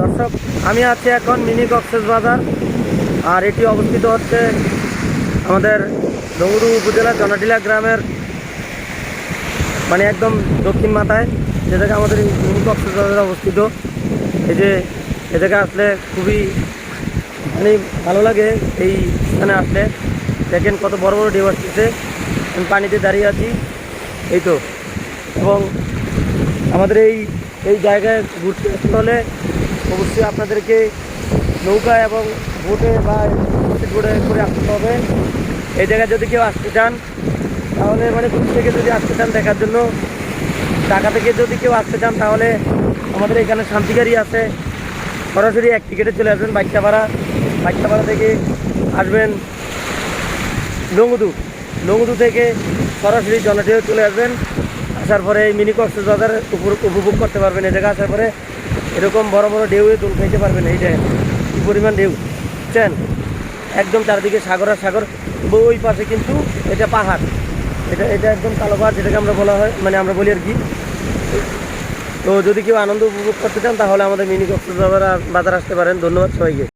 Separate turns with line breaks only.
দর্শক, আমি আছি এখন মিনি কক্সবাজার। আর এটি অবস্থিত হচ্ছে আমাদের ডঙ্গুরু উপজেলার জনাটিলা গ্রামের মানে একদম দক্ষিণ মাথায়, যে জায়গায় আমাদের এই মিনি কক্সবাজার অবস্থিত। এই যে এ জায়গায় আসলে খুবই মানে ভালো লাগে। এই স্থানে আসলে দেখেন কত বড় বড় ঢেউ আসতেছে। আমি পানিতে দাঁড়িয়ে আছি, এই তো। এবং আমাদের এই জায়গায় ঘুরতে আসতে হলে অবশ্যই আপনাদেরকে নৌকা এবং বোটে বা বোটে করে আসতে হবে। এই জায়গায় যদি কেউ আসতে চান তাহলে মানে দূর থেকে যদি আসতে চান দেখার জন্য, ঢাকা থেকে যদি কেউ আসতে চান তাহলে আমাদের এখানে শান্তি গাড়ি আছে। সরাসরি এক টিকিটে চলে আসবেন বাইকটাপাড়া থেকে আসবেন নঙ্গুদু থেকে সরাসরি জনাটিলা চলে আসবেন। আসার পরে এই মিনি কক্সবাজার উপভোগ করতে পারবেন। এই জায়গায় আসার পরে এরকম বড় বড় ঢেউয়ে দোল খাইতে পারবেন। এই যে কী পরিমাণ ঢেউ বুঝছেন, একদম চারিদিকে সাগর আর সাগর। ওই পাশে কিন্তু এটা পাহাড়, এটা একদম কালো পাহাড়, যেটাকে আমরা বলা হয় মানে আমরা বলি আর কি। তো যদি কেউ আনন্দ উপভোগ করতে চান তাহলে আমাদের মিনি কক্সবাজার বাজার আসতে পারেন। ধন্যবাদ সবাইকে।